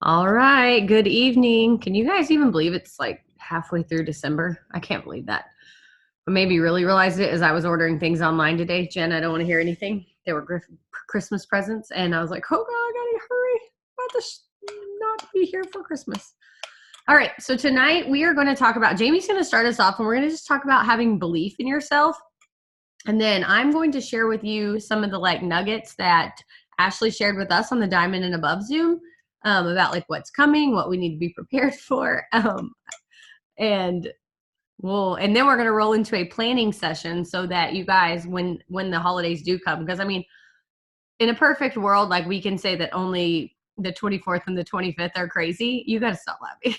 All right, good evening. Can you guys even believe it's like halfway through December? I can't believe that. But maybe really realized it as I was ordering things online today. Jen, I don't want to hear anything. They were Christmas presents, and I was like, oh God, I gotta hurry. I'm about to not be here for Christmas. All right, so tonight we are going to talk about, Jamie's going to start us off, and we're going to just talk about having belief in yourself. And then I'm going to share with you some of the nuggets that Ashley shared with us on the Diamond and Above Zoom about what's coming, what we need to be prepared for. And and then we're going to roll into a planning session so that you guys, when the holidays do come, because I mean, in a perfect world, we can say that only the 24th and the 25th are crazy. You got to stop laughing.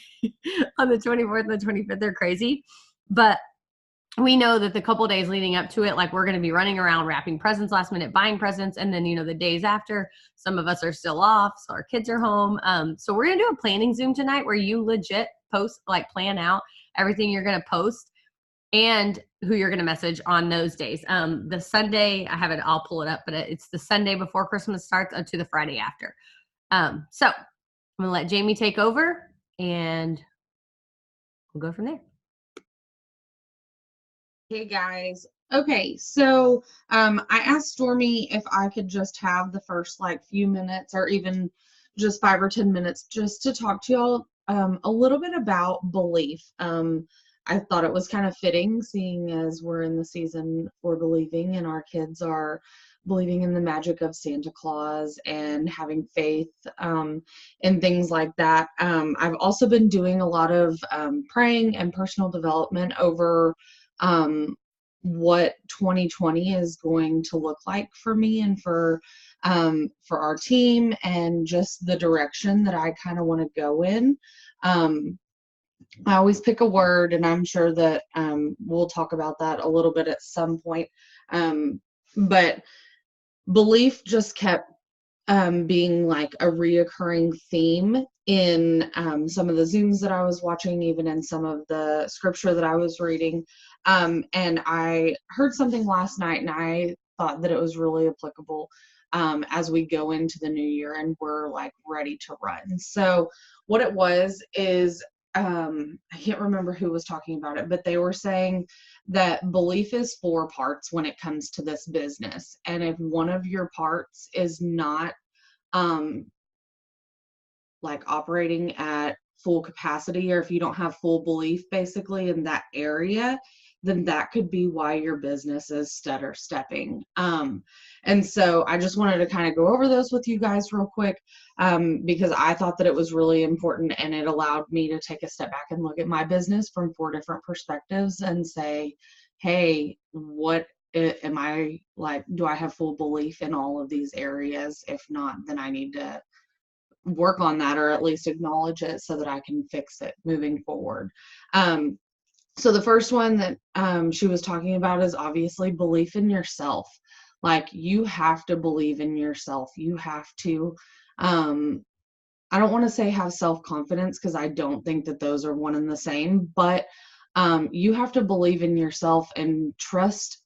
On the 24th and the 25th, they're crazy. But we know that the couple days leading up to it, we're going to be running around wrapping presents last minute, buying presents. And then, the days after, some of us are still off. So our kids are home. So we're going to do a planning Zoom tonight where you legit post, plan out everything you're going to post and who you're going to message on those days. The Sunday, I'll pull it up, but it's the Sunday before Christmas starts to the Friday after. So I'm going to let Jamie take over and we'll go from there. Hey guys. Okay, so I asked Stormy if I could just have the first few minutes or even just 5 or 10 minutes just to talk to y'all a little bit about belief. I thought it was kind of fitting, seeing as we're in the season for believing and our kids are believing in the magic of Santa Claus and having faith and things like that. I've also been doing a lot of praying and personal development over what 2020 is going to look like for me and for our team and just the direction that I kind of want to go in. I always pick a word, and I'm sure that we'll talk about that a little bit at some point. But belief just kept being a reoccurring theme in some of the Zooms that I was watching, even in some of the scripture that I was reading. And I heard something last night, and I thought that it was really applicable as we go into the new year and we're ready to run. So what it was is, I can't remember who was talking about it, but they were saying that belief is 4 parts when it comes to this business. And if one of your parts is not operating at full capacity, or if you don't have full belief basically in that area, then that could be why your business is stutter stepping. And so I just wanted to kind of go over those with you guys real quick, because I thought that it was really important, and it allowed me to take a step back and look at my business from 4 different perspectives and say, hey, what am I do I have full belief in all of these areas? If not, then I need to work on that, or at least acknowledge it so that I can fix it moving forward. So the first one that she was talking about is obviously belief in yourself. You have to believe in yourself. You have to, I don't want to say have self-confidence, because I don't think that those are one and the same, but you have to believe in yourself and trust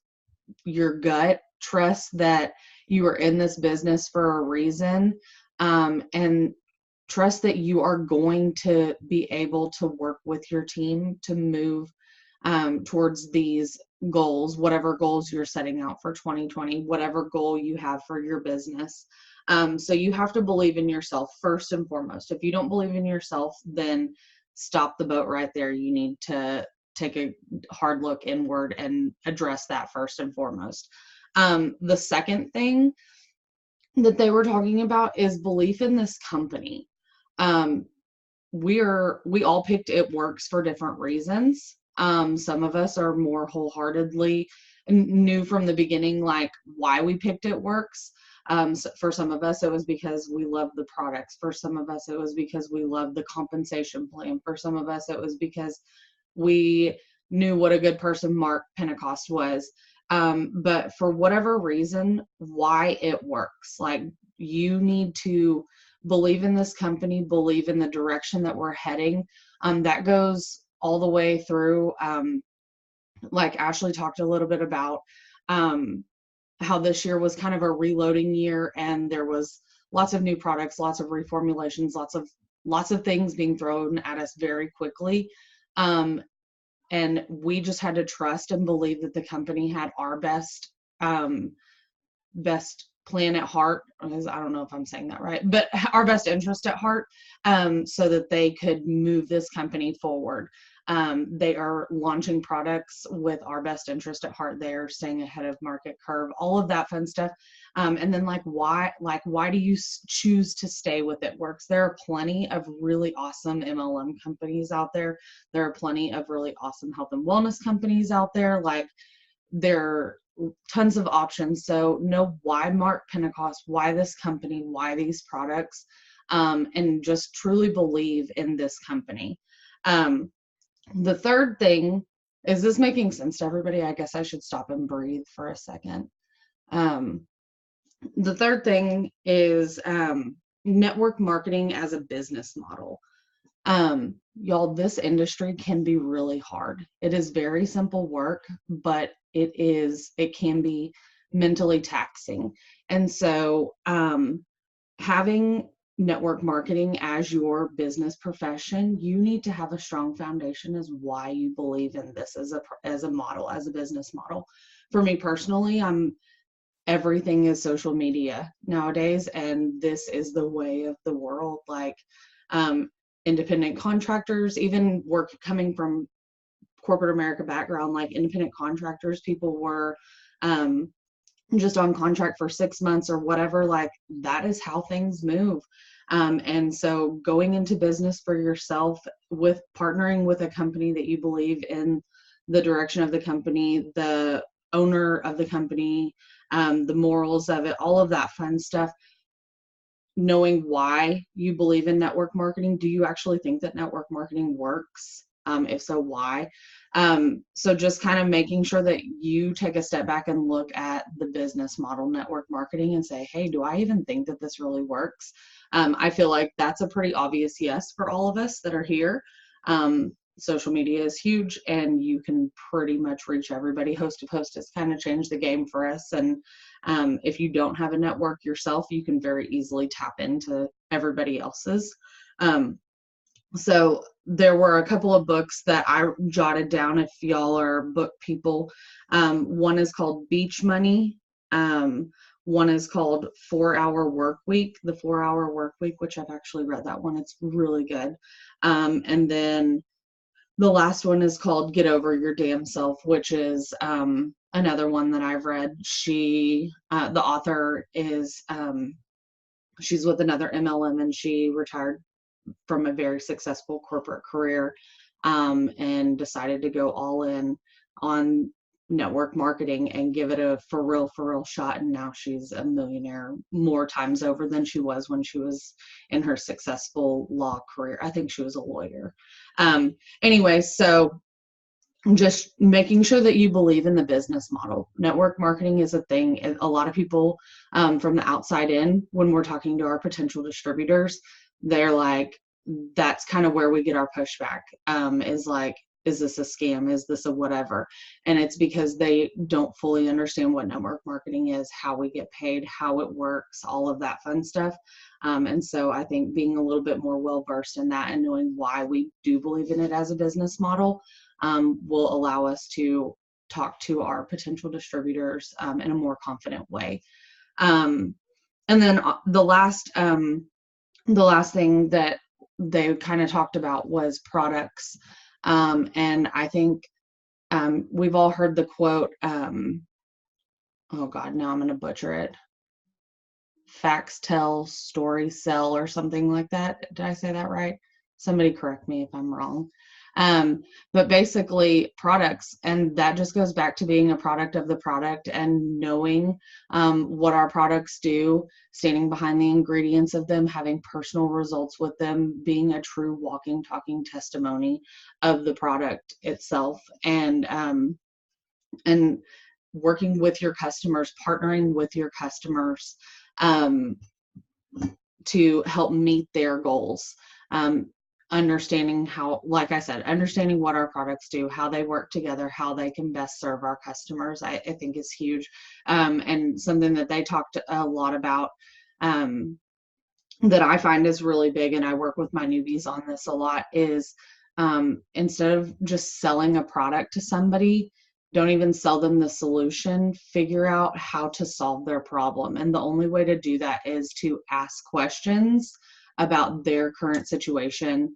your gut, trust that you are in this business for a reason, and trust that you are going to be able to work with your team to move towards these goals, whatever goals you're setting out for 2020, whatever goal you have for your business. So you have to believe in yourself first and foremost. If you don't believe in yourself, then stop the boat right there. You need to take a hard look inward and address that first and foremost. The second thing that they were talking about is belief in this company. We all picked It Works for different reasons. Some of us are more wholeheartedly knew from the beginning why we picked It Works. So for some of us, it was because we love the products. For some of us, it was because we love the compensation plan. For some of us, it was because we knew what a good person Mark Pentecost was. But for whatever reason, why It Works, you need to believe in this company, believe in the direction that we're heading. That goes all the way through, Ashley talked a little bit about, how this year was kind of a reloading year, and there was lots of new products, lots of reformulations, lots of lots of things being thrown at us very quickly. And we just had to trust and believe that the company had our best plan at heart. I don't know if I'm saying that right, but our best interest at heart, so that they could move this company forward. They are launching products with our best interest at heart. They are staying ahead of market curve, all of that fun stuff. And then why do you choose to stay with It Works? There are plenty of really awesome MLM companies out there. There are plenty of really awesome health and wellness companies out there. There are tons of options. So know why Mark Pentecost, why this company, why these products, and just truly believe in this company. The third thing, is this making sense to everybody? I guess I should stop and breathe for a second. The third thing is network marketing as a business model. Y'all, this industry can be really hard. It is very simple work, but it can be mentally taxing. And so having network marketing as your business profession, you need to have a strong foundation as why you believe in this as a model, as a business model. For me personally, everything is social media nowadays, and this is the way of the world. Independent contractors, even work coming from corporate America background, like independent contractors, people were just on contract for 6 months or whatever. That is how things move. And so going into business for yourself, with partnering with a company that you believe in the direction of the company, the owner of the company, the morals of it, all of that fun stuff, knowing why you believe in network marketing. Do you actually think that network marketing works? If so, why? So just kind of making sure that you take a step back and look at the business model, network marketing, and say, hey, do I even think that this really works? I feel like that's a pretty obvious yes for all of us that are here. Social media is huge, and you can pretty much reach everybody. Host to Post has kind of changed the game for us. And if you don't have a network yourself, you can very easily tap into everybody else's. So there were a couple of books that I jotted down if y'all are book people. One is called Beach Money. One is called 4-Hour Work Week, The 4-Hour Work Week, which I've actually read that one. It's really good. And then the last one is called Get Over Your Damn Self, which is another one that I've read. The author is, she's with another MLM, and she retired from a very successful corporate career, and decided to go all in on network marketing and give it a for real shot. And now she's a millionaire more times over than she was when she was in her successful law career. I think she was a lawyer. Anyway, so just making sure that you believe in the business model. Network marketing is a thing. A lot of people from the outside in, when we're talking to our potential distributors, they're like, that's kind of where we get our pushback, is this a scam? Is this a whatever? And it's because they don't fully understand what network marketing is, how we get paid, how it works, all of that fun stuff. And so I think being a little bit more well-versed in that and knowing why we do believe in it as a business model will allow us to talk to our potential distributors in a more confident way. And then the last thing that they kind of talked about was products. And I think we've all heard the quote, oh God, now I'm going to butcher it. Facts tell, stories sell, or something like that. Did I say that right? Somebody correct me if I'm wrong. But basically products, and that just goes back to being a product of the product and knowing what our products do, standing behind the ingredients of them, having personal results with them, being a true walking, talking testimony of the product itself, and working with your customers, partnering with your customers to help meet their goals. Understanding how, like I said, understanding what our products do, how they work together, how they can best serve our customers, I think is huge. And something that they talked a lot about that I find is really big, and I work with my newbies on this a lot, is instead of just selling a product to somebody, don't even sell them the solution. Figure out how to solve their problem. And the only way to do that is to ask questions about their current situation,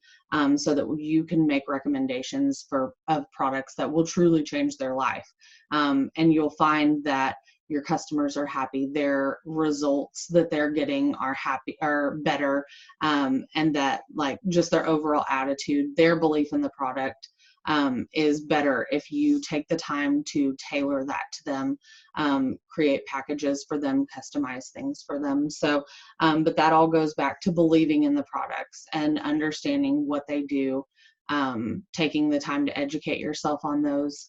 so that you can make recommendations of products that will truly change their life. And you'll find that your customers are happy, their results that they're getting are better, and that, like, just their overall attitude, their belief in the product is better if you take the time to tailor that to them, create packages for them, customize things for them. So, but that all goes back to believing in the products and understanding what they do, taking the time to educate yourself on those.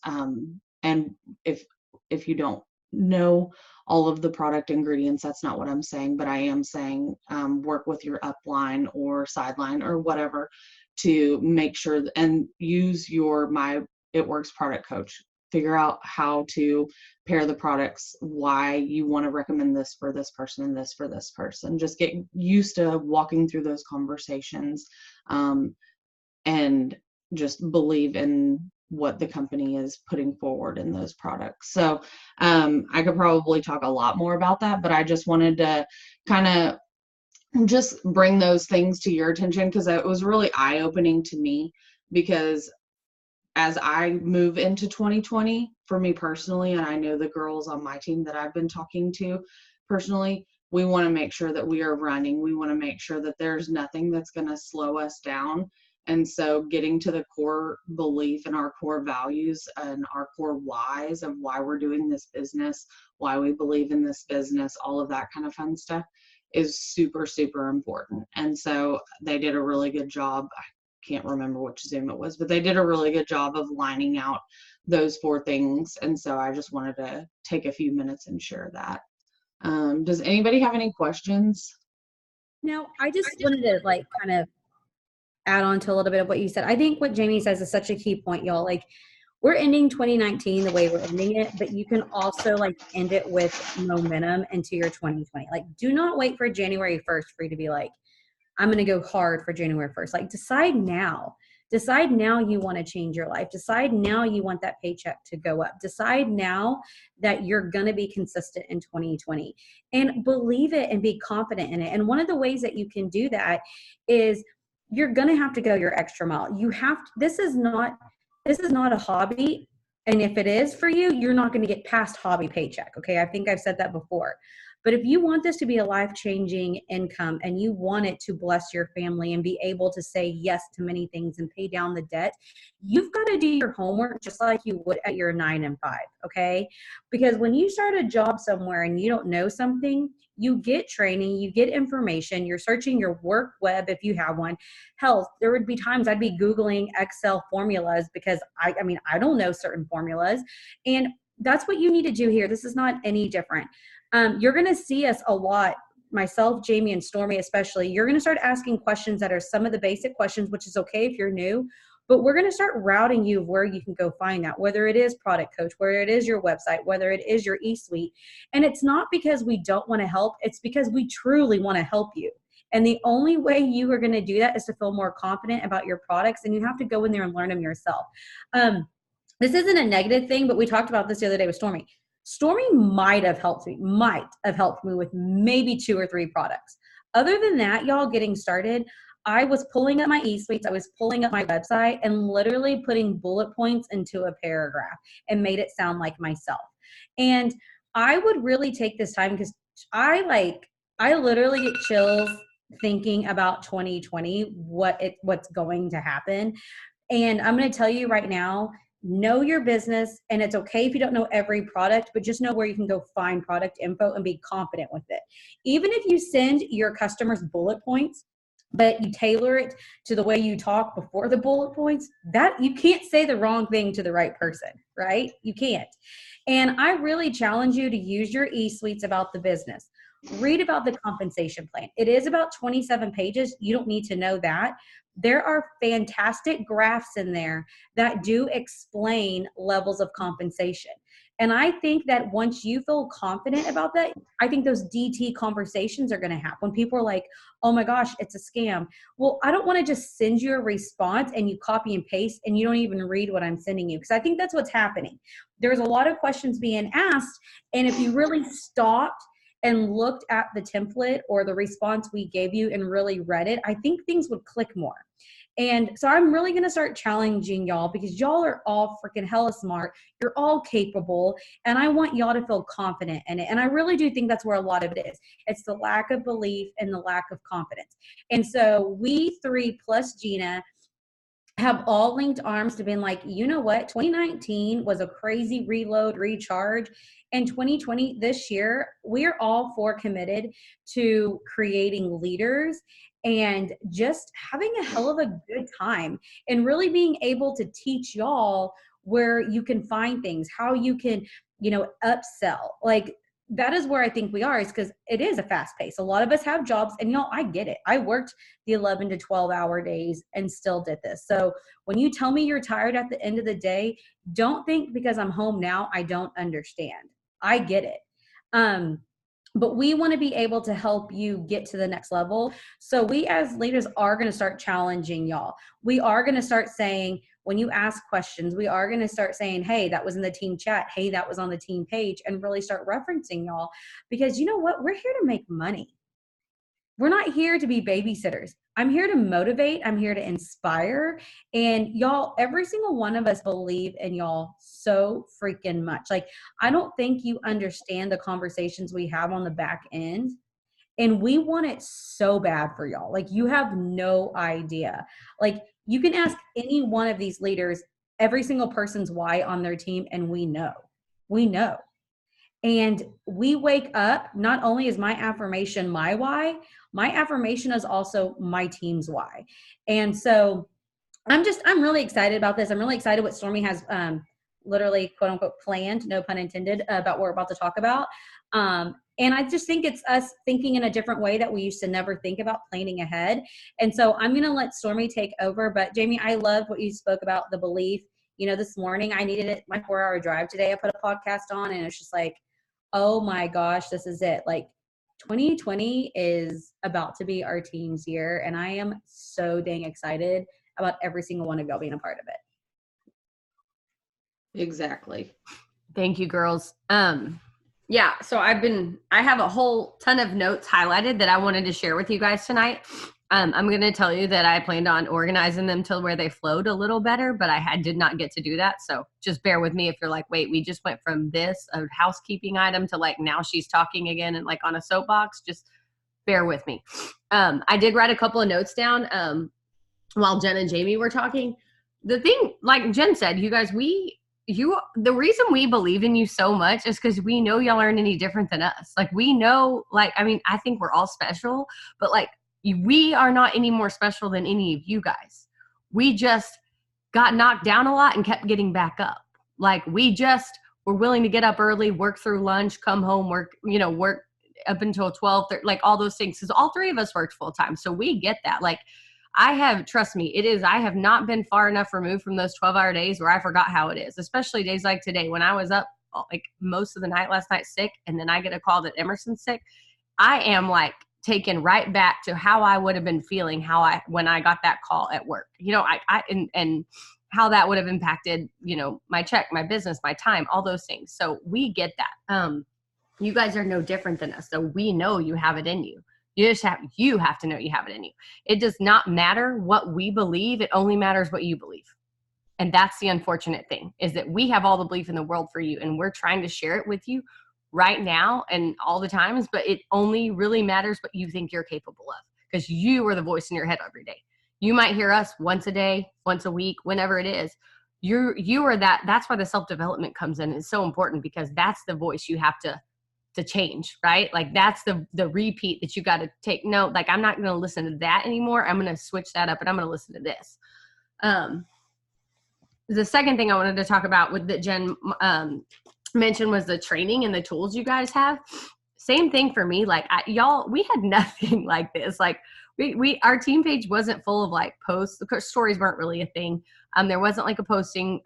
And if you don't know all of the product ingredients, that's not what I'm saying, but I am saying, work with your upline or sideline or whatever to make sure and use your My It Works product coach. Figure out how to pair the products, why you want to recommend this for this person and this for this person. Just get used to walking through those conversations, and just believe in what the company is putting forward in those products. So I could probably talk a lot more about that, but I just wanted to kind of just bring those things to your attention, because it was really eye-opening to me. Because as I move into 2020, for me personally, and I know the girls on my team that I've been talking to personally, we want to make sure that we are running. We want to make sure that there's nothing that's going to slow us down. And so getting to the core belief and our core values and our core whys of why we're doing this business, why we believe in this business, all of that kind of fun stuff is super, super important. And so they did a really good job. I can't remember which Zoom it was, but they did a really good job of lining out those 4 things. And so I just wanted to take a few minutes and share that. Does anybody have any questions? No, I just wanted to like kind of add on to a little bit of what you said. I think what Jamie says is such a key point, y'all. Like, we're ending 2019 the way we're ending it, but you can also like end it with momentum into your 2020. Like, do not wait for January 1st for you to be like, I'm going to go hard for January 1st. Like, decide now. Decide now you want to change your life. Decide now you want that paycheck to go up. Decide now that you're going to be consistent in 2020, and believe it and be confident in it. And one of the ways that you can do that is you're going to have to go your extra mile. You have to, this is not a hobby. And if it is for you, you're not going to get past hobby paycheck. Okay. I think I've said that before. But if you want this to be a life-changing income and you want it to bless your family and be able to say yes to many things and pay down the debt, you've got to do your homework just like you would at your 9 and 5, okay? Because when you start a job somewhere and you don't know something, you get training, you get information, you're searching your work web if you have one. Hell, there would be times I'd be Googling Excel formulas because I mean, I don't know certain formulas. And that's what you need to do here. This is not any different. You're going to see us a lot, myself, Jamie, and Stormy especially. You're going to start asking questions that are some of the basic questions, which is okay if you're new, but we're going to start routing you where you can go find that, whether it is Product Coach, whether it is your website, whether it is your eSuite. And it's not because we don't want to help. It's because we truly want to help you. And the only way you are going to do that is to feel more confident about your products, and you have to go in there and learn them yourself. This isn't a negative thing, but we talked about this the other day with Stormy. Stormy might have helped me with maybe 2 or 3 products. Other than that, y'all, getting started, I was pulling up my eSuites, I was pulling up my website and literally putting bullet points into a paragraph and made it sound like myself. And I would really take this time because I literally get chills thinking about 2020, what's going to happen. And I'm going to tell you right now, know your business, and it's okay if you don't know every product, but just know where you can go find product info and be confident with it. Even if you send your customers bullet points, but you tailor it to the way you talk before the bullet points, that you can't say the wrong thing to the right person, right? You can't. And I really challenge you to use your eSuites about the business. Read about the compensation plan. It is about 27 pages. You don't need to know that. There are fantastic graphs in there that do explain levels of compensation. And I think that once you feel confident about that, I think those DT conversations are going to happen when people are like, oh my gosh, it's a scam. Well, I don't want to just send you a response and you copy and paste and you don't even read what I'm sending you. Because I think that's what's happening. There's a lot of questions being asked. And if you really stopped and looked at the template or the response we gave you and really read it, I think things would click more. And so I'm really going to start challenging y'all because y'all are all freaking hella smart. You're all capable. And I want y'all to feel confident in it. And I really do think that's where a lot of it is. It's the lack of belief and the lack of confidence. And so we three plus Gina have all linked arms to been like, you know what? 2019 was a crazy reload, recharge. And 2020, this year, we're all four committed to creating leaders and just having a hell of a good time and really being able to teach y'all where you can find things, how you can, upsell. Like that is where I think we are, is because it is a fast pace. A lot of us have jobs and I get it. I worked the 11 to 12 hour days and still did this. So when you tell me you're tired at the end of the day, don't think because I'm home now, I don't understand. I get it. But we want to be able to help you get to the next level. So we as leaders are going to start challenging y'all. We are going to start saying, when you ask questions, we are going to start saying, hey, that was in the team chat. Hey, that was on the team page, and really start referencing y'all, because you know what? We're here to make money. We're not here to be babysitters. I'm here to motivate. I'm here to inspire. And y'all, every single one of us believe in y'all so freaking much. Like, I don't think you understand the conversations we have on the back end. And we want it so bad for y'all. Like, you have no idea. Like, you can ask any one of these leaders, every single person's why on their team, and we know. We know. And we wake up, not only is my affirmation my why, my affirmation is also my team's why. And so I'm really excited about this. I'm really excited what Stormy has literally, quote unquote, planned, no pun intended, about what we're about to talk about. And I just think it's us thinking in a different way that we used to never think about, planning ahead. And so I'm going to let Stormy take over. But Jamie, I love what you spoke about, the belief. This morning I needed it, my 4-hour drive today. I put a podcast on and it's just like, oh my gosh, this is it. Like 2020 is about to be our team's year. And I am so dang excited about every single one of y'all being a part of it. Exactly. Thank you, girls. Yeah, so I have a whole ton of notes highlighted that I wanted to share with you guys tonight. I'm going to tell you that I planned on organizing them to where they flowed a little better, but I did not get to do that. So just bear with me if you're like, wait, we just went from this, a housekeeping item, to like now she's talking again and like on a soapbox. Just bear with me. I did write a couple of notes down while Jen and Jamie were talking. The thing, like Jen said, you guys, the reason we believe in you so much is because we know y'all aren't any different than us. Like, we know, I think we're all special, but like, we are not any more special than any of you guys. We just got knocked down a lot and kept getting back up. Like, we just were willing to get up early, work through lunch, come home, work up until 12, like all those things. Because all three of us worked full time. So we get that. Like, trust me, I have not been far enough removed from those 12-hour days where I forgot how it is, especially days like today when I was up like most of the night last night sick, and then I get a call that Emerson's sick. I am like taken right back to how I would have been feeling when I got that call at work, and how that would have impacted, my check, my business, my time, all those things. So we get that. You guys are no different than us. So we know you have it in you. You have to know you have it in you. It does not matter what we believe. It only matters what you believe. And that's the unfortunate thing, is that we have all the belief in the world for you, and we're trying to share it with you right now and all the times, but it only really matters what you think you're capable of, because you are the voice in your head every day. You might hear us once a day, once a week, whenever it is. You are that. That's why the self-development comes in. It's so important, because that's the voice you have to change, right? Like, that's the repeat that you got to take. No, like, I'm not going to listen to that anymore. I'm going to switch that up and I'm going to listen to this. The second thing I wanted to talk about that Jen mentioned was the training and the tools you guys have. Same thing for me. Like, we had nothing like this. Like, our team page wasn't full of like posts. The stories weren't really a thing. There wasn't like a posting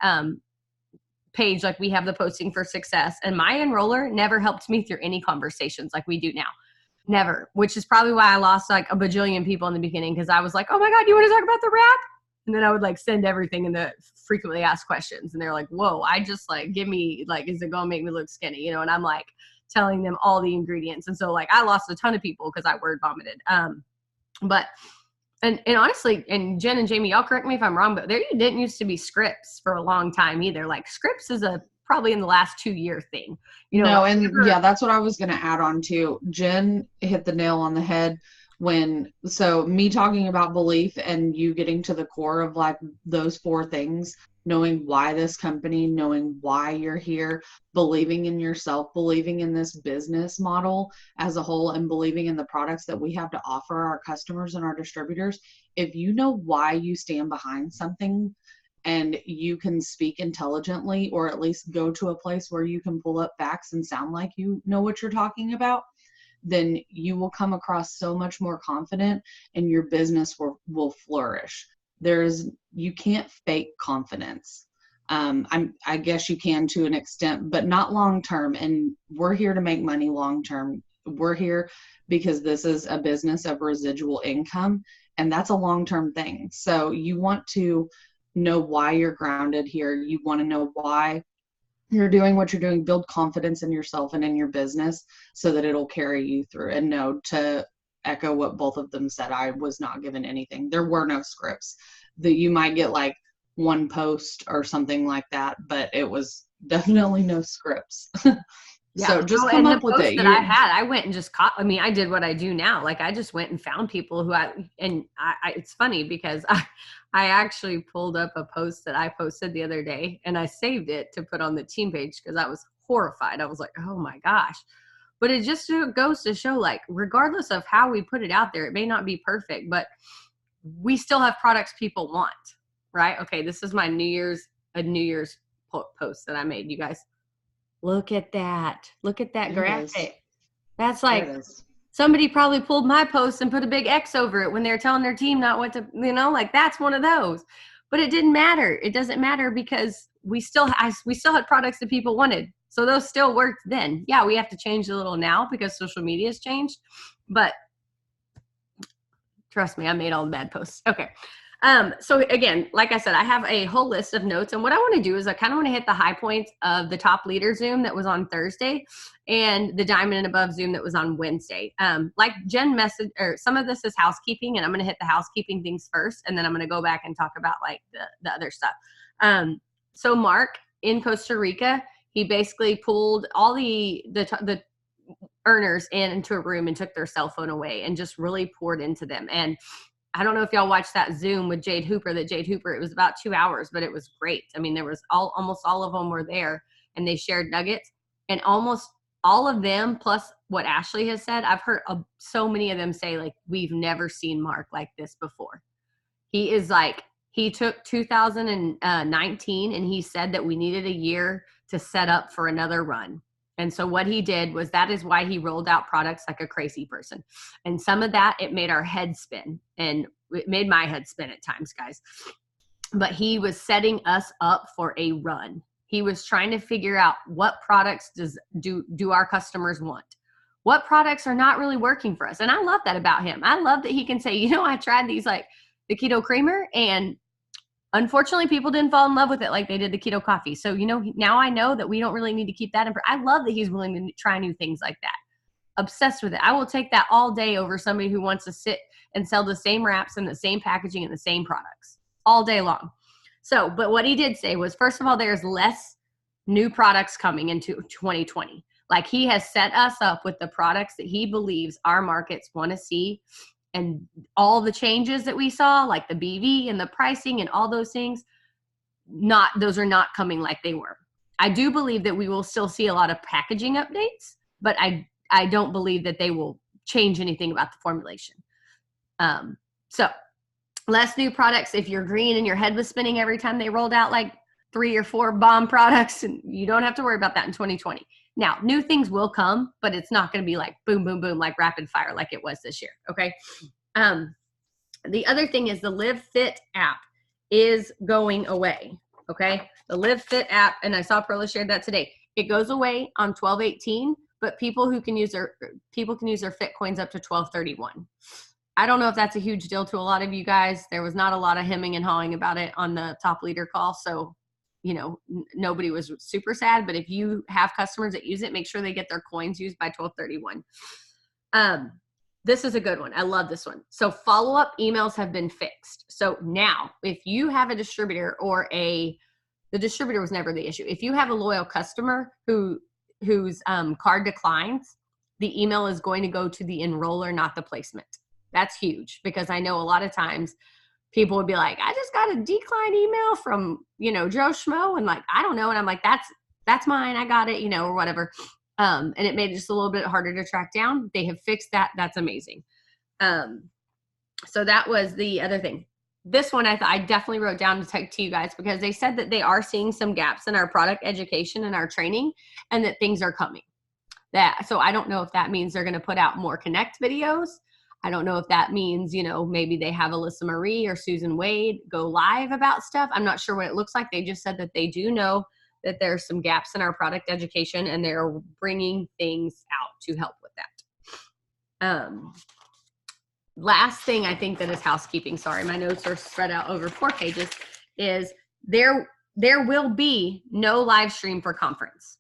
page like we have the Posting for Success, and my enroller never helped me through any conversations like we do now. Never, which is probably why I lost like a bajillion people in the beginning, because I was like, oh my God, you want to talk about the wrap? And then I would like send everything in the frequently asked questions. And they're like, whoa, I just like, give me like, is it going to make me look skinny? You know, and I'm like telling them all the ingredients. And so like I lost a ton of people because I word vomited. But honestly, and Jen and Jamie, y'all correct me if I'm wrong, but there didn't used to be scripts for a long time either. Like scripts is probably in the last 2-year thing. You know, no, and yeah, that's what I was going to add on to. Jen hit the nail on the head so me talking about belief and you getting to the core of like those 4 things, knowing why this company, knowing why you're here, believing in yourself, believing in this business model as a whole, and believing in the products that we have to offer our customers and our distributors. If you know why you stand behind something, and you can speak intelligently, or at least go to a place where you can pull up facts and sound like you know what you're talking about, then you will come across so much more confident, and your business will flourish. You can't fake confidence. I guess you can to an extent, but not long term. And we're here to make money long term. We're here because this is a business of residual income, and that's a long-term thing. So you want to know why you're grounded here. You want to know why you're doing what you're doing. Build confidence in yourself and in your business so that it'll carry you through. And no, to echo what both of them said, I was not given anything. There were no scripts. That you might get like one post or something like that, but it was definitely no scripts. Yeah. So just come up with it. I went and just I did what I do now. Like I just went and found people who it's funny because I actually pulled up a post that I posted the other day, and I saved it to put on the team page because I was horrified. I was like, oh my gosh. But it just goes to show, like, regardless of how we put it out there, it may not be perfect, but we still have products people want, right? Okay, this is my New Year's post that I made, you guys. Look at that. Look at that graphic. That's like somebody probably pulled my post and put a big X over it when they were telling their team not what to, like that's one of those. But it didn't matter. It doesn't matter because we still had products that people wanted. So those still worked then. Yeah, we have to change a little now because social media has changed. But trust me, I made all the bad posts. Okay. So again, like I said, I have a whole list of notes, and what I want to do is I kind of want to hit the high points of the top leader Zoom that was on Thursday and the diamond and above Zoom that was on Wednesday. Like Jen messaged, or some of this is housekeeping, and I'm going to hit the housekeeping things first, and then I'm going to go back and talk about like the other stuff. So Mark in Costa Rica, he basically pulled all the earners into a room and took their cell phone away and just really poured into them. And I don't know if y'all watched that Zoom with Jade Hooper, it was about 2 hours, but it was great. I mean, there was almost all of them were there, and they shared nuggets, and almost all of them, plus what Ashley has said, I've heard so many of them say, like, we've never seen Mark like this before. He is like, he took 2019 and he said that we needed a year to set up for another run. And so what he did was, that is why he rolled out products like a crazy person. And some of that, it made our head spin, and it made my head spin at times, guys. But he was setting us up for a run. He was trying to figure out what products do our customers want? What products are not really working for us? And I love that about him. I love that he can say, I tried these, like the keto creamer, and unfortunately, people didn't fall in love with it like they did the keto coffee. So, now I know that we don't really need to keep that in. I love that he's willing to try new things like that. Obsessed with it. I will take that all day over somebody who wants to sit and sell the same wraps and the same packaging and the same products all day long. So, but what he did say was, first of all, there's less new products coming into 2020. Like, he has set us up with the products that he believes our markets want to see. And all the changes that we saw, like the BV and the pricing and all those things, those are not coming like they were. I do believe that we will still see a lot of packaging updates, but I don't believe that they will change anything about the formulation. So less new products. If you're green and your head was spinning every time they rolled out like 3 or 4 bomb products, and you don't have to worry about that in 2020. Now, new things will come, but it's not going to be like boom, boom, boom, like rapid fire like it was this year, okay? The other thing is the Live Fit app is going away. Okay. The Live Fit app, and I saw Perla shared that today. It goes away on 12/18, but people can use their Fit coins up to 12/31. I don't know if that's a huge deal to a lot of you guys. There was not a lot of hemming and hawing about it on the top leader call. So, nobody was super sad, but if you have customers that use it, make sure they get their coins used by 12/31. This is a good one. I love this one. So follow-up emails have been fixed. So now if you have a distributor the distributor was never the issue. If you have a loyal customer whose card declines, the email is going to go to the enroller, not the placement. That's huge, because I know a lot of times people would be like, I just got a decline email from, Joe Schmo. And like, I don't know. And I'm like, that's mine. I got it, or whatever. And it made it just a little bit harder to track down. They have fixed that. That's amazing. So that was the other thing. This one I definitely wrote down to you guys, because they said that they are seeing some gaps in our product education and our training, and that things are coming. So I don't know if that means they're going to put out more Connect videos. I don't know if that means, maybe they have Alyssa Marie or Susan Wade go live about stuff. I'm not sure what it looks like. They just said that they do know that there's some gaps in our product education, and they're bringing things out to help with that. Last thing I think that is housekeeping, sorry, my notes are spread out over 4 pages, is there will be no live stream for conference.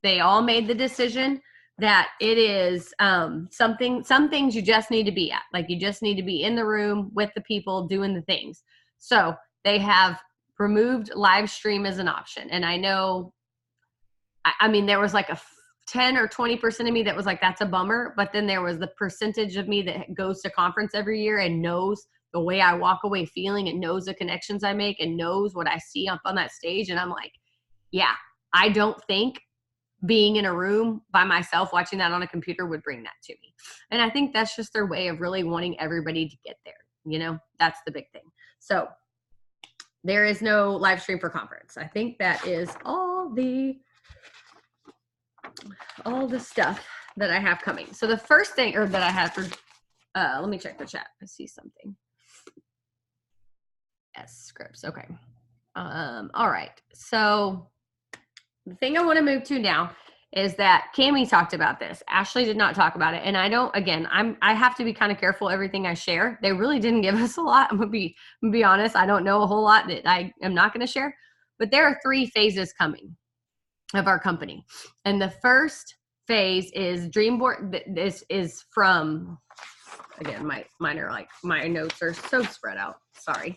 They all made the decision that it is some things you just need to be at. Like, you just need to be in the room with the people doing the things. So they have removed live stream as an option. And I know, I mean, there was like a 10 or 20% of me that was like, that's a bummer. But then there was the percentage of me that goes to conference every year and knows the way I walk away feeling, and knows the connections I make, and knows what I see up on that stage. And I'm like, yeah, I don't think being in a room by myself watching that on a computer would bring that to me. And I think that's just their way of really wanting everybody to get there. That's the big thing. So there is no live stream for conference. I think that is all the stuff that I have coming. So the first thing, or that I have for, let me check the chat. I see something. Yes, scripts. Okay. All right. So the thing I want to move to now is that Cami talked about this. Ashley did not talk about it. And I have to be kind of careful everything I share. They really didn't give us a lot. I'm gonna be honest. I don't know a whole lot that I am not going to share, but there are 3 phases coming of our company. And the first phase is Dreamboard. This is from, again, mine are like, my notes are so spread out. Sorry.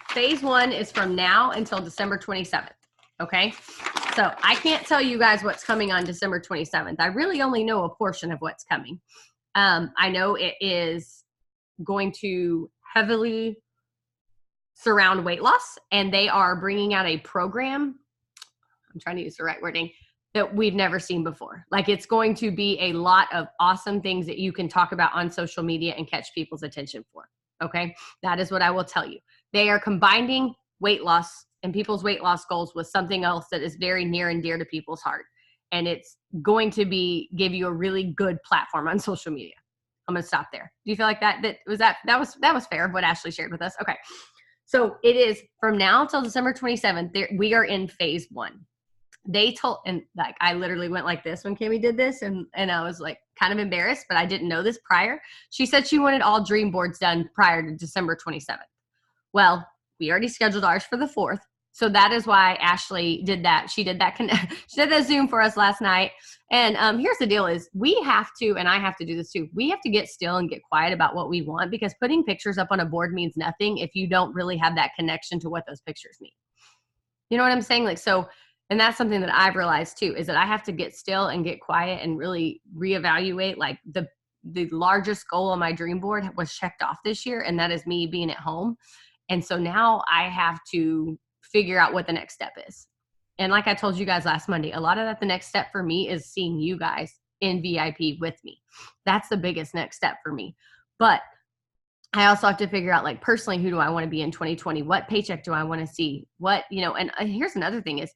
Phase 1 is from now until December 27th. Okay. So I can't tell you guys what's coming on December 27th. I really only know a portion of what's coming. I know it is going to heavily surround weight loss, and they are bringing out a program. I'm trying to use the right wording, that we've never seen before. Like, it's going to be a lot of awesome things that you can talk about on social media and catch people's attention for. Okay. That is what I will tell you. They are combining weight loss and people's weight loss goals with something else that is very near and dear to people's heart. And it's going to give you a really good platform on social media. I'm going to stop there. Do you feel like that was fair what Ashley shared with us? Okay. So it is from now until December 27th. We are in phase 1. They told, and like, I literally went like this when Cami did this, and I was like kind of embarrassed, but I didn't know this prior. She said she wanted all dream boards done prior to December 27th. Well, we already scheduled ours for the 4th. So that is why Ashley did that. She did that Zoom for us last night. And here's the deal is, we have to, and I have to do this too, we have to get still and get quiet about what we want, because putting pictures up on a board means nothing if you don't really have that connection to what those pictures mean. You know what I'm saying? Like, so, and that's something that I've realized too, is that I have to get still and get quiet and really reevaluate. Like, the largest goal on my dream board was checked off this year, and that is me being at home. And so now I have to figure out what the next step is. And like I told you guys last Monday, a lot of that, the next step for me is seeing you guys in VIP with me. That's the biggest next step for me. But I also have to figure out, like, personally, who do I want to be in 2020? What paycheck do I want to see? What, and here's another thing is,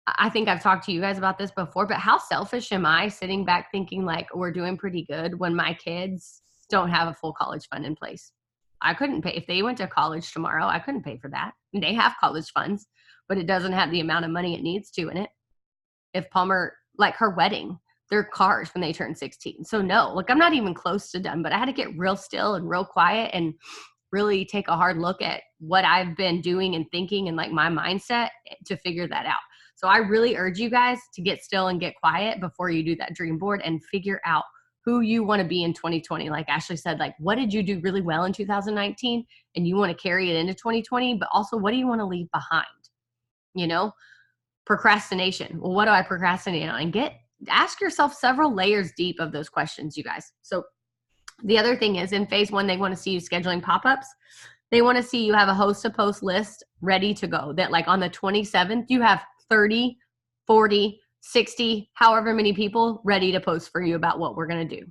I think I've talked to you guys about this before, but how selfish am I sitting back thinking like we're doing pretty good when my kids don't have a full college fund in place? I couldn't pay. If they went to college tomorrow, I couldn't pay for that. And they have college funds, but it doesn't have the amount of money it needs to in it. If Palmer, like her wedding, their cars when they turn 16. So no, like I'm not even close to done, but I had to get real still and real quiet and really take a hard look at what I've been doing and thinking and like my mindset to figure that out. So I really urge you guys to get still and get quiet before you do that dream board and figure out who you want to be in 2020. Like Ashley said, like, what did you do really well in 2019 and you want to carry it into 2020, but also what do you want to leave behind? You know, procrastination. Well, what do I procrastinate on? And ask yourself several layers deep of those questions, you guys. So the other thing is in phase 1, they want to see you scheduling pop-ups. They want to see you have a host to post list ready to go, that like on the 27th, you have 30, 40, 60, however many people ready to post for you about what we're going to do.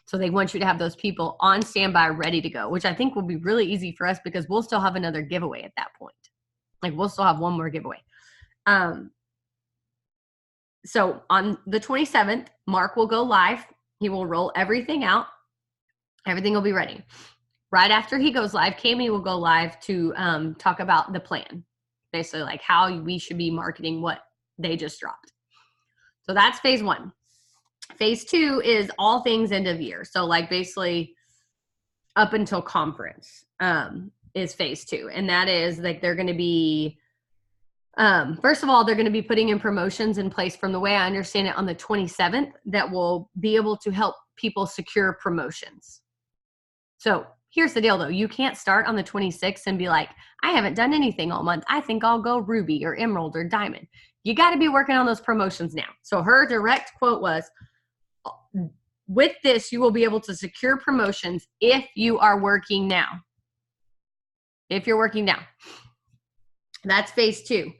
So they want you to have those people on standby ready to go, which I think will be really easy for us because we'll still have another giveaway at that point. Like we'll still have one more giveaway. So on the 27th, Mark will go live. He will roll everything out. Everything will be ready. Right after he goes live, Cami will go live to talk about the plan. Basically like how we should be marketing what they just dropped. So that's phase 1. Phase 2 is all things end of year. So like basically up until conference is phase 2. And that is like they're going to be, first of all, they're going to be putting in promotions in place from the way I understand it on the 27th that will be able to help people secure promotions. So here's the deal though. You can't start on the 26th and be like, I haven't done anything all month. I think I'll go Ruby or Emerald or Diamond. You got to be working on those promotions now. So her direct quote was, with this, you will be able to secure promotions if you are working now. If you're working now. That's phase 2.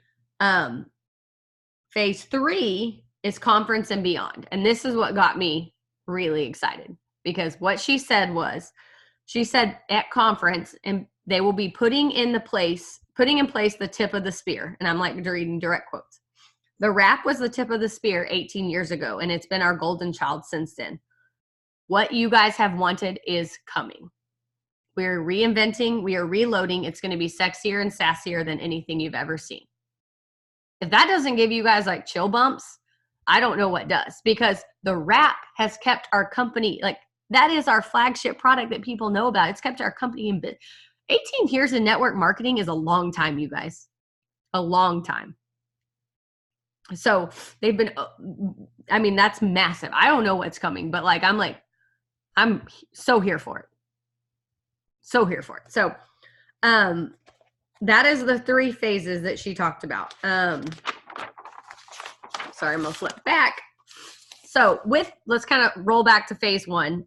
Phase 3 is conference and beyond. And this is what got me really excited because what she said was, she said at conference, and they will be putting in place the tip of the spear. And I'm like reading direct quotes. The wrap was the tip of the spear 18 years ago, and it's been our golden child since then. What you guys have wanted is coming. We're reinventing, we are reloading. It's going to be sexier and sassier than anything you've ever seen. If that doesn't give you guys like chill bumps, I don't know what does, because the wrap has kept our company, like that is our flagship product that people know about. It's kept our company in business. 18 years in network marketing is a long time, you guys. A long time. So they've been, I mean, that's massive. I don't know what's coming, but like, I'm so here for it. So here for it. So, that is the 3 phases that she talked about. Sorry, I'm gonna flip back. So let's kind of roll back to phase 1.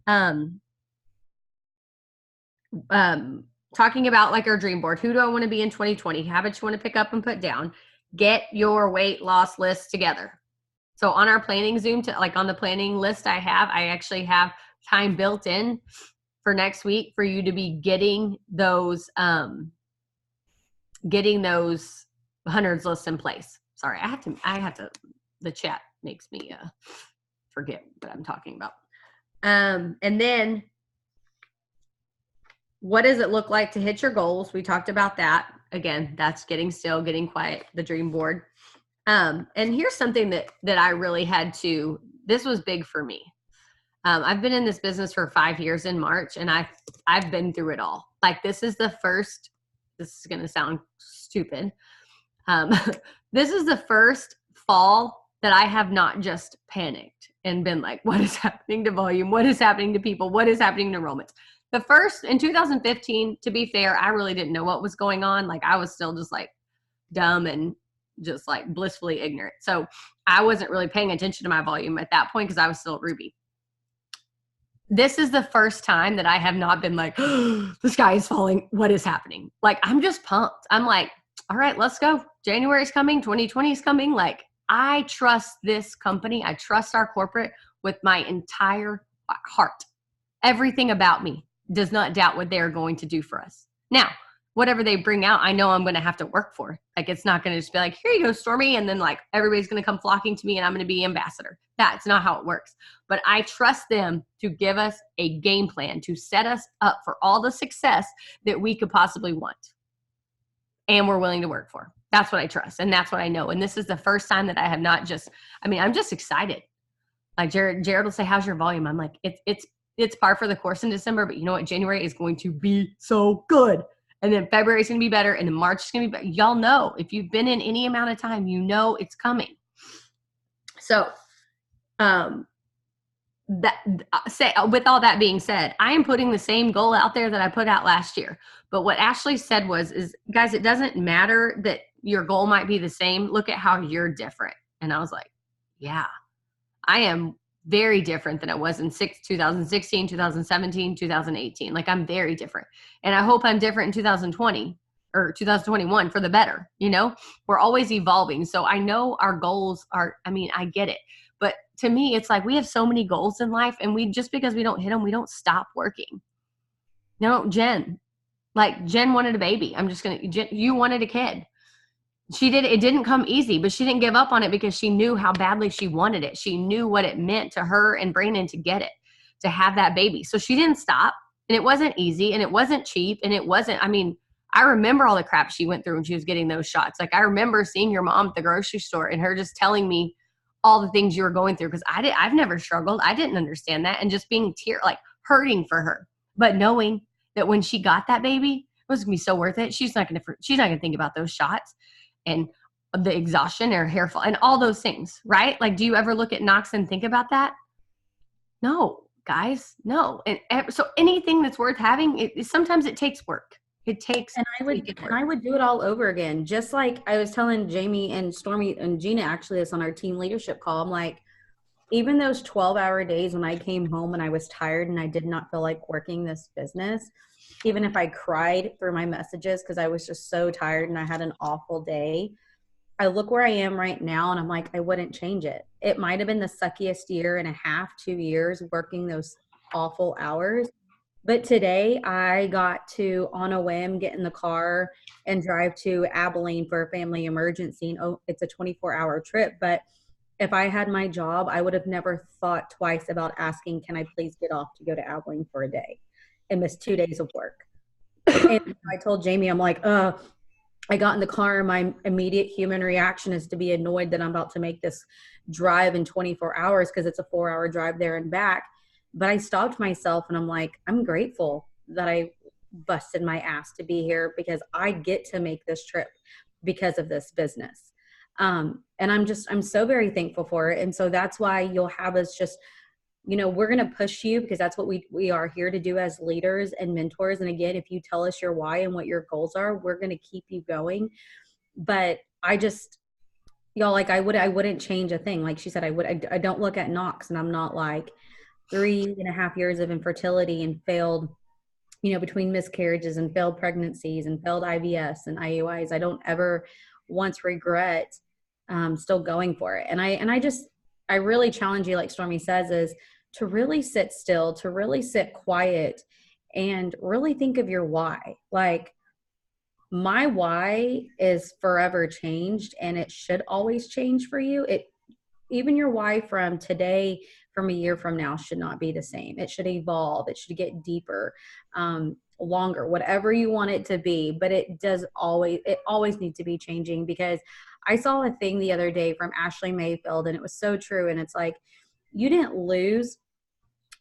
Talking about like our dream board. Who do I want to be in 2020? Habits you want to pick up and put down. Get your weight loss list together. So on our planning Zoom, like on the planning list I actually have time built in for next week for you to be getting those hundreds lists in place. Sorry, I have to, the chat makes me forget what I'm talking about. And then what does it look like to hit your goals? We talked about that. Again, that's getting still, getting quiet, the dream board. And here's something that I really had to, this was big for me. I've been in this business for 5 years in March, and I've been through it all. Like this is going to sound stupid. This is the first fall that I have not just panicked and been like, what is happening to volume? What is happening to people? What is happening to enrollments? The first in 2015, to be fair, I really didn't know what was going on. Like I was still just like dumb and just like blissfully ignorant. So I wasn't really paying attention to my volume at that point because I was still at Ruby. This is the first time that I have not been like, oh, the sky is falling. What is happening? Like, I'm just pumped. I'm like, all right, let's go. January's coming. 2020 is coming. Like, I trust this company. I trust our corporate with my entire heart. Everything about me does not doubt what they're going to do for us. Now, whatever they bring out, I know I'm going to have to work for. Like, it's not going to just be like, here you go, Stormy. And then like everybody's going to come flocking to me and I'm going to be ambassador. That's not how it works. But I trust them to give us a game plan to set us up for all the success that we could possibly want. And we're willing to work for. That's what I trust. And that's what I know. And this is the first time that I have not just, I mean, I'm just excited. Like Jared will say, how's your volume? I'm like, it's par for the course in December, but you know what? January is going to be so good. And then February is going to be better. And then March is going to be better. Y'all know, if you've been in any amount of time, you know it's coming. So, with all that being said, I am putting the same goal out there that I put out last year. But what Ashley said is, guys, it doesn't matter that your goal might be the same. Look at how you're different. And I was like, yeah, I am very different than I was in 2016, 2017, 2018. Like, I'm very different. And I hope I'm different in 2020 or 2021 for the better. You know, we're always evolving. So I know our goals are, I mean, I get it. But to me, it's like we have so many goals in life, and just because we don't hit them, we don't stop working. No, Jen wanted a baby. You wanted a kid. It didn't come easy, but she didn't give up on it because she knew how badly she wanted it. She knew what it meant to her and Brandon to get it, to have that baby. So she didn't stop, and it wasn't easy, and it wasn't cheap, and it wasn't, I mean, I remember all the crap she went through when she was getting those shots. Like, I remember seeing your mom at the grocery store and her just telling me all the things you were going through, because I've never struggled. I didn't understand that, and just being hurting for her, but knowing that when she got that baby, it was gonna be so worth it. She's not gonna think about those shots and the exhaustion or hair fall and all those things, right? Like, do you ever look at Knox and think about that? No, guys, no. And so anything that's worth having, sometimes it takes work. It takes, and I would do it all over again. Just like I was telling Jamie and Stormy and Gina, actually, this on our team leadership call. I'm like, even those 12-hour days when I came home and I was tired and I did not feel like working this business, even if I cried through my messages because I was just so tired and I had an awful day, I look where I am right now and I'm like, I wouldn't change it. It might have been the suckiest year and a half, 2 years working those awful hours. But today I got to, on a whim, get in the car and drive to Abilene for a family emergency. And it's a 24-hour trip. But if I had my job, I would have never thought twice about asking, can I please get off to go to Abilene for a day and miss 2 days of work? And I told Jamie, I'm like, I got in the car and my immediate human reaction is to be annoyed that I'm about to make this drive in 24 hours because it's a 4-hour drive there and back. But I stopped myself and I'm like, I'm grateful that I busted my ass to be here because I get to make this trip because of this business. And I'm so very thankful for it. And so that's why you'll have us just, you know, we're going to push you because that's what we are here to do as leaders and mentors. And again, if you tell us your why and what your goals are, we're going to keep you going. But y'all, like I wouldn't change a thing. Like she said, I don't look at Knox and I'm not like 3.5 years of infertility and failed, you know, between miscarriages and failed pregnancies and failed IVFs and IUIs. I don't ever once regret still going for it. And I really challenge you, like Stormy says, is to really sit still, to really sit quiet and really think of your why. Like, my why is forever changed and it should always change for you. Even your why from today, from a year from now, should not be the same. It should evolve. It should get deeper, longer, whatever you want it to be. But it always needs to be changing, because I saw a thing the other day from Ashley Mayfield and it was so true. And it's like, you didn't lose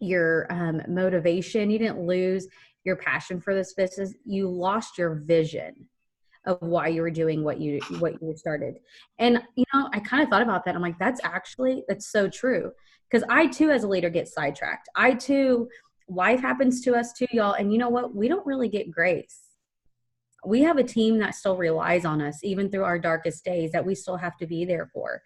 your motivation. You didn't lose your passion for this business. You lost your vision of why you were doing what you started. And, you know, I kind of thought about that. I'm like, that's so true. Because I too, as a leader, get sidetracked. I too, life happens to us too, y'all. And you know what? We don't really get grace. We have a team that still relies on us, even through our darkest days, that we still have to be there for.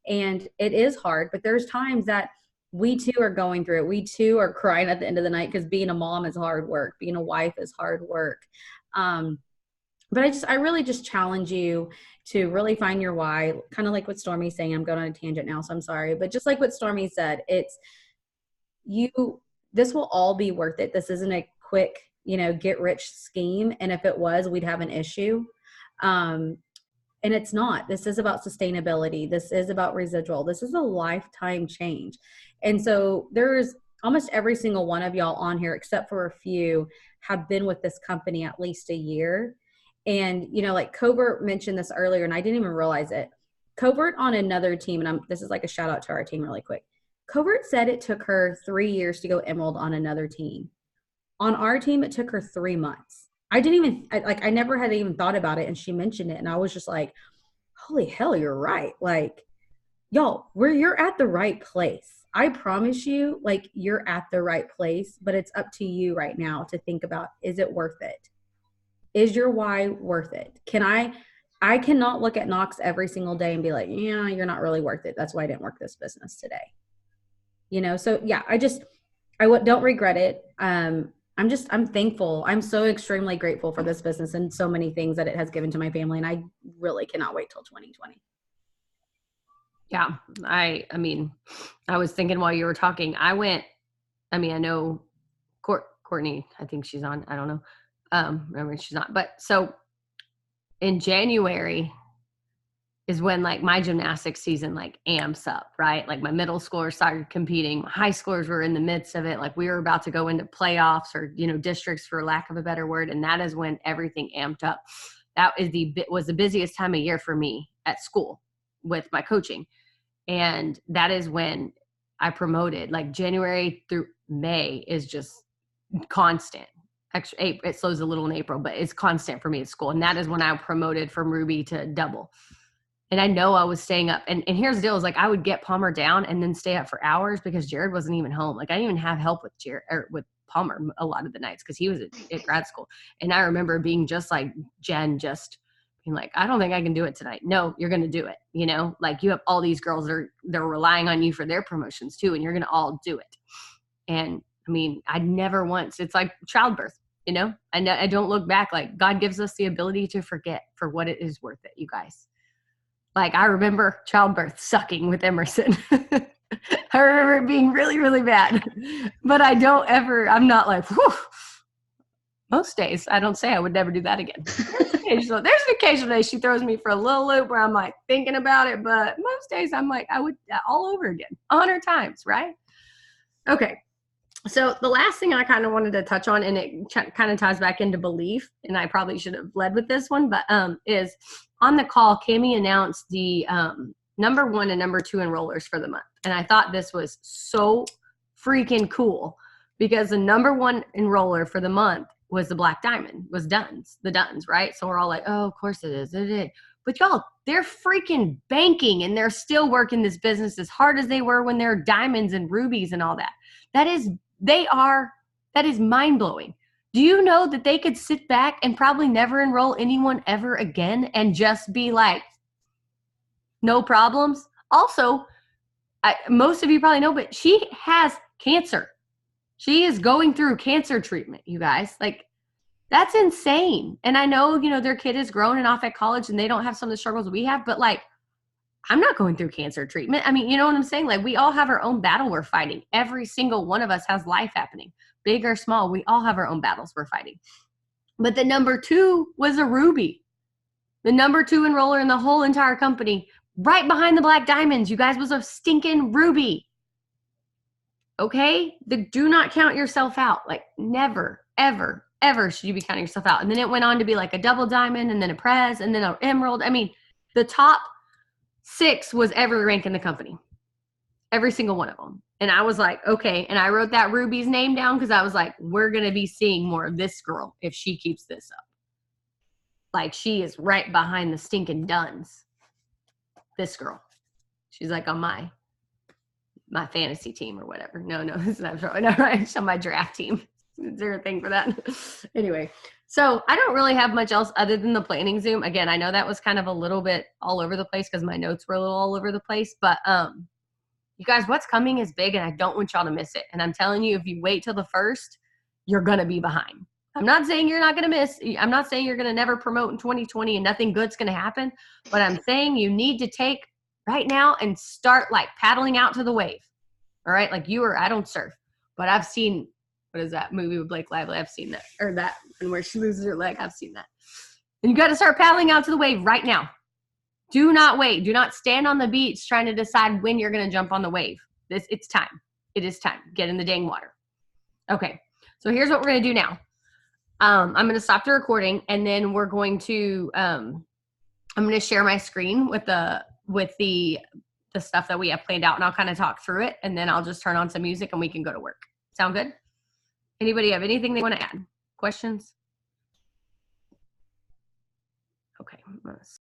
And it is hard, but there's times that we too are going through it. We too are crying at the end of the night because being a mom is hard work. Being a wife is hard work. But I really just challenge you to really find your why, kind of like what Stormy's saying. I'm going on a tangent now, so I'm sorry. But just like what Stormy said, this will all be worth it. This isn't a quick, get rich scheme. And if it was, we'd have an issue. And it's not. This is about sustainability. This is about residual. This is a lifetime change. And so there's almost every single one of y'all on here, except for a few, have been with this company at least a year. And, like Covert mentioned this earlier, and I didn't even realize it. Covert on another team, and this is like a shout out to our team really quick. Covert said it took her 3 years to go Emerald on another team. On our team, it took her 3 months. I never had even thought about it. And she mentioned it. And I was just like, holy hell, you're right. Like, y'all, you're at the right place. I promise you, like, you're at the right place, but it's up to you right now to think about, is it worth it? Is your why worth it? I cannot look at Knox every single day and be like, yeah, you're not really worth it. That's why I didn't work this business today. So yeah, I don't regret it. I'm thankful. I'm so extremely grateful for this business and so many things that it has given to my family. And I really cannot wait till 2020. Yeah. I mean, I was thinking while you were talking, I know Courtney, I think she's on, I don't know. Remember she's not, but so in January is when like my gymnastics season like amps up, right? Like my middle schoolers started competing. My high schoolers were in the midst of it. Like we were about to go into playoffs or, districts for lack of a better word. And that is when everything amped up. That was the busiest time of year for me at school with my coaching. And that is when I promoted. Like January through May is just constant. Actually, it slows a little in April, but it's constant for me at school. And that is when I promoted from Ruby to double. And I know I was staying up. And here's the deal is like I would get Palmer down and then stay up for hours because Jared wasn't even home. Like I didn't even have help with Jared or with Palmer a lot of the nights because he was at grad school. And I remember being just like Jen, just being like, I don't think I can do it tonight. No, you're going to do it. Like you have all these girls they're relying on you for their promotions too. And you're going to all do it. And I mean, I never once, it's like childbirth, I don't look back. Like God gives us the ability to forget for what it is worth it, you guys. Like I remember childbirth sucking with Emerson. I remember it being really, really bad, but I'm not like, whew. Most days I don't say I would never do that again. There's an occasional day she throws me for a little loop where I'm like thinking about it, but most days I'm like, I would all over again, 100 times, right? Okay. So the last thing I kind of wanted to touch on, and it kind of ties back into belief, and I probably should have led with this one, but is on the call, Cami announced the number 1 and number 2 enrollers for the month. And I thought this was so freaking cool because the number 1 enroller for the month was the Black Diamond, was the Duns, right? So we're all like, oh, of course it is. It is. But y'all, they're freaking banking and they're still working this business as hard as they were when they're diamonds and rubies and all that. That is mind-blowing. Do you know that they could sit back and probably never enroll anyone ever again and just be like, no problems? Also, most of you probably know, but she has cancer. She is going through cancer treatment, you guys. Like, that's insane. And I know, their kid is grown and off at college and they don't have some of the struggles we have, but like, I'm not going through cancer treatment. I mean, you know what I'm saying? Like we all have our own battle we're fighting. Every single one of us has life happening, big or small. We all have our own battles we're fighting. But the number 2 was a Ruby. The number 2 enroller in the whole entire company, right behind the Black Diamonds, you guys, was a stinking Ruby. Okay? Do not count yourself out. Like never, ever, ever should you be counting yourself out. And then it went on to be like a double diamond and then a Prez and then an Emerald. I mean, the top 6 was every rank in the company, every single one of them. And I was like, okay. And I wrote that Ruby's name down because I was like, we're going to be seeing more of this girl if she keeps this up. Like she is right behind the stinking Duns. This girl, she's like on my fantasy team or whatever. No, it's not right. She's on my draft team. Is there a thing for that? Anyway. So I don't really have much else other than the planning Zoom. Again, I know that was kind of a little bit all over the place because my notes were a little all over the place. But you guys, what's coming is big and I don't want y'all to miss it. And I'm telling you, if you wait till the 1st, you're going to be behind. I'm not saying you're not going to miss. I'm not saying you're going to never promote in 2020 and nothing good's going to happen. But I'm saying you need to take right now and start like paddling out to the wave. All right? Like I don't surf, but I've seen what is that movie with Blake Lively? I've seen that. Or that, and where she loses her leg. I've seen that. And you got to start paddling out to the wave right now. Do not wait. Do not stand on the beach trying to decide when you're going to jump on the wave. It's time. It is time. Get in the dang water. Okay. So here's what we're going to do now. I'm going to stop the recording, and then we're going to, I'm going to share my screen with the stuff that we have planned out, and I'll kind of talk through it, and then I'll just turn on some music and we can go to work. Sound good? Anybody have anything they want to add? Questions? Okay.